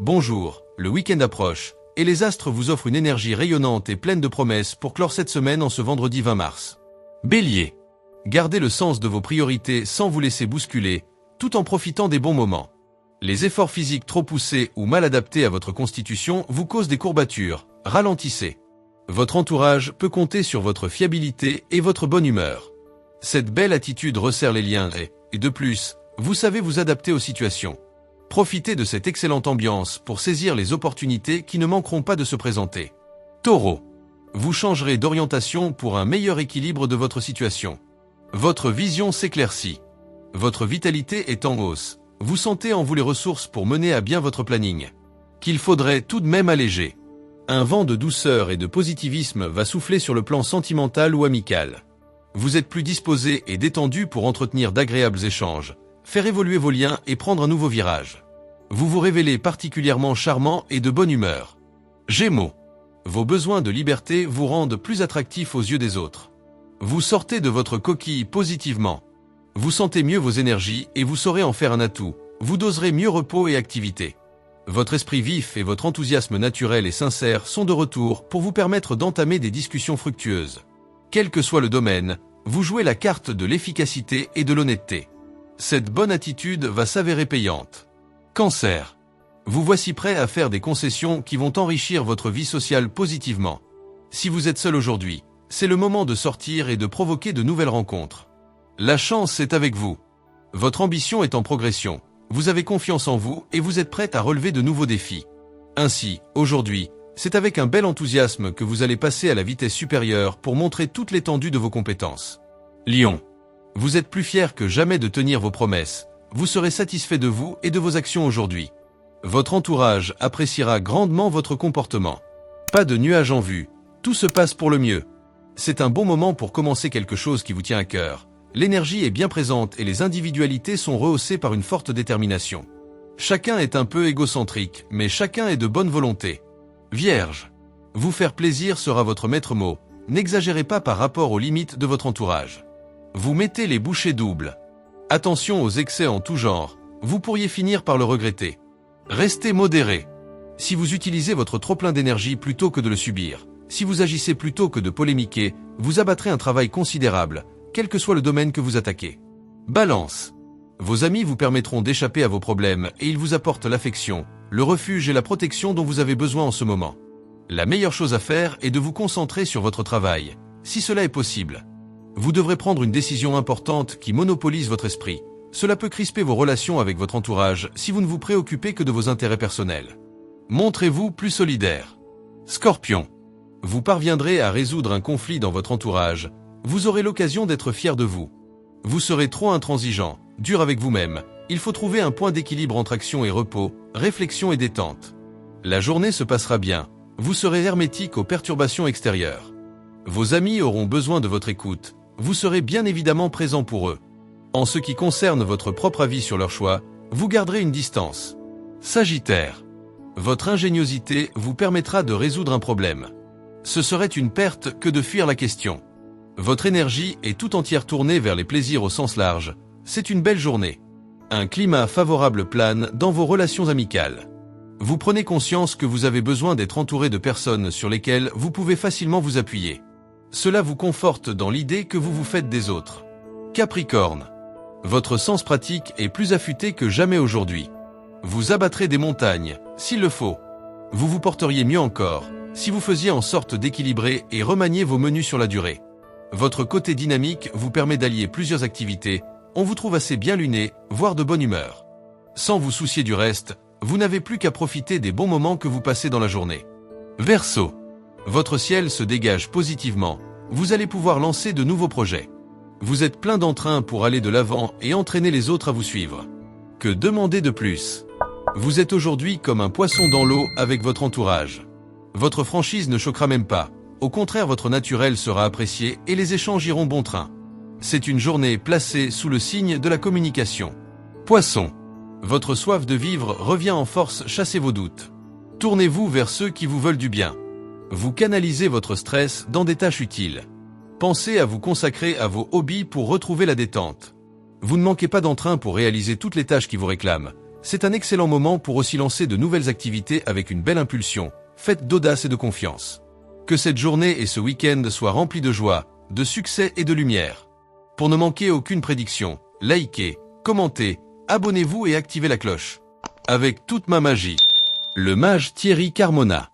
Bonjour, le week-end approche, et les astres vous offrent une énergie rayonnante et pleine de promesses pour clore cette semaine en ce vendredi 20 mars. Bélier. Gardez le sens de vos priorités sans vous laisser bousculer, tout en profitant des bons moments. Les efforts physiques trop poussés ou mal adaptés à votre constitution vous causent des courbatures, ralentissez. Votre entourage peut compter sur votre fiabilité et votre bonne humeur. Cette belle attitude resserre les liens et de plus, vous savez vous adapter aux situations. Profitez de cette excellente ambiance pour saisir les opportunités qui ne manqueront pas de se présenter. Taureau. Vous changerez d'orientation pour un meilleur équilibre de votre situation. Votre vision s'éclaircit. Votre vitalité est en hausse. Vous sentez en vous les ressources pour mener à bien votre planning, qu'il faudrait tout de même alléger. Un vent de douceur et de positivisme va souffler sur le plan sentimental ou amical. Vous êtes plus disposé et détendu pour entretenir d'agréables échanges, faire évoluer vos liens et prendre un nouveau virage. Vous vous révélez particulièrement charmant et de bonne humeur. Gémeaux. Vos besoins de liberté vous rendent plus attractif aux yeux des autres. Vous sortez de votre coquille positivement. Vous sentez mieux vos énergies et vous saurez en faire un atout. Vous doserez mieux repos et activité. Votre esprit vif et votre enthousiasme naturel et sincère sont de retour pour vous permettre d'entamer des discussions fructueuses. Quel que soit le domaine, vous jouez la carte de l'efficacité et de l'honnêteté. Cette bonne attitude va s'avérer payante. Cancer. Vous voici prêt à faire des concessions qui vont enrichir votre vie sociale positivement. Si vous êtes seul aujourd'hui, c'est le moment de sortir et de provoquer de nouvelles rencontres. La chance est avec vous. Votre ambition est en progression. Vous avez confiance en vous et vous êtes prêt à relever de nouveaux défis. Ainsi, aujourd'hui, c'est avec un bel enthousiasme que vous allez passer à la vitesse supérieure pour montrer toute l'étendue de vos compétences. Lion. Vous êtes plus fier que jamais de tenir vos promesses. Vous serez satisfait de vous et de vos actions aujourd'hui. Votre entourage appréciera grandement votre comportement. Pas de nuages en vue. Tout se passe pour le mieux. C'est un bon moment pour commencer quelque chose qui vous tient à cœur. L'énergie est bien présente et les individualités sont rehaussées par une forte détermination. Chacun est un peu égocentrique, mais chacun est de bonne volonté. Vierge. Vous faire plaisir sera votre maître mot. N'exagérez pas par rapport aux limites de votre entourage. Vous mettez les bouchées doubles. Attention aux excès en tout genre. Vous pourriez finir par le regretter. Restez modéré. Si vous utilisez votre trop-plein d'énergie plutôt que de le subir, si vous agissez plutôt que de polémiquer, vous abattrez un travail considérable, quel que soit le domaine que vous attaquez. Balance. Vos amis vous permettront d'échapper à vos problèmes et ils vous apportent l'affection, le refuge et la protection dont vous avez besoin en ce moment. La meilleure chose à faire est de vous concentrer sur votre travail, si cela est possible. Vous devrez prendre une décision importante qui monopolise votre esprit. Cela peut crisper vos relations avec votre entourage si vous ne vous préoccupez que de vos intérêts personnels. Montrez-vous plus solidaire. Scorpion. Vous parviendrez à résoudre un conflit dans votre entourage. Vous aurez l'occasion d'être fier de vous. Vous serez trop intransigeant, dur avec vous-même. Il faut trouver un point d'équilibre entre action et repos, réflexion et détente. La journée se passera bien. Vous serez hermétique aux perturbations extérieures. Vos amis auront besoin de votre écoute. Vous serez bien évidemment présent pour eux. En ce qui concerne votre propre avis sur leur choix, vous garderez une distance. Sagittaire. Votre ingéniosité vous permettra de résoudre un problème. Ce serait une perte que de fuir la question. Votre énergie est tout entière tournée vers les plaisirs au sens large. C'est une belle journée. Un climat favorable plane dans vos relations amicales. Vous prenez conscience que vous avez besoin d'être entouré de personnes sur lesquelles vous pouvez facilement vous appuyer. Cela vous conforte dans l'idée que vous vous faites des autres. Capricorne. Votre sens pratique est plus affûté que jamais aujourd'hui. Vous abattrez des montagnes, s'il le faut. Vous vous porteriez mieux encore, si vous faisiez en sorte d'équilibrer et remanier vos menus sur la durée. Votre côté dynamique vous permet d'allier plusieurs activités, on vous trouve assez bien luné, voire de bonne humeur. Sans vous soucier du reste, vous n'avez plus qu'à profiter des bons moments que vous passez dans la journée. Verseau. Votre ciel se dégage positivement, vous allez pouvoir lancer de nouveaux projets. Vous êtes plein d'entrain pour aller de l'avant et entraîner les autres à vous suivre. Que demander de plus? Vous êtes aujourd'hui comme un poisson dans l'eau avec votre entourage. Votre franchise ne choquera même pas. Au contraire, votre naturel sera apprécié et les échanges iront bon train. C'est une journée placée sous le signe de la communication. Poisson. Votre soif de vivre revient en force chasser vos doutes. Tournez-vous vers ceux qui vous veulent du bien. Vous canalisez votre stress dans des tâches utiles. Pensez à vous consacrer à vos hobbies pour retrouver la détente. Vous ne manquez pas d'entrain pour réaliser toutes les tâches qui vous réclament. C'est un excellent moment pour aussi lancer de nouvelles activités avec une belle impulsion, faite d'audace et de confiance. Que cette journée et ce week-end soient remplis de joie, de succès et de lumière. Pour ne manquer aucune prédiction, likez, commentez, abonnez-vous et activez la cloche. Avec toute ma magie. Le mage Thierry Carmona.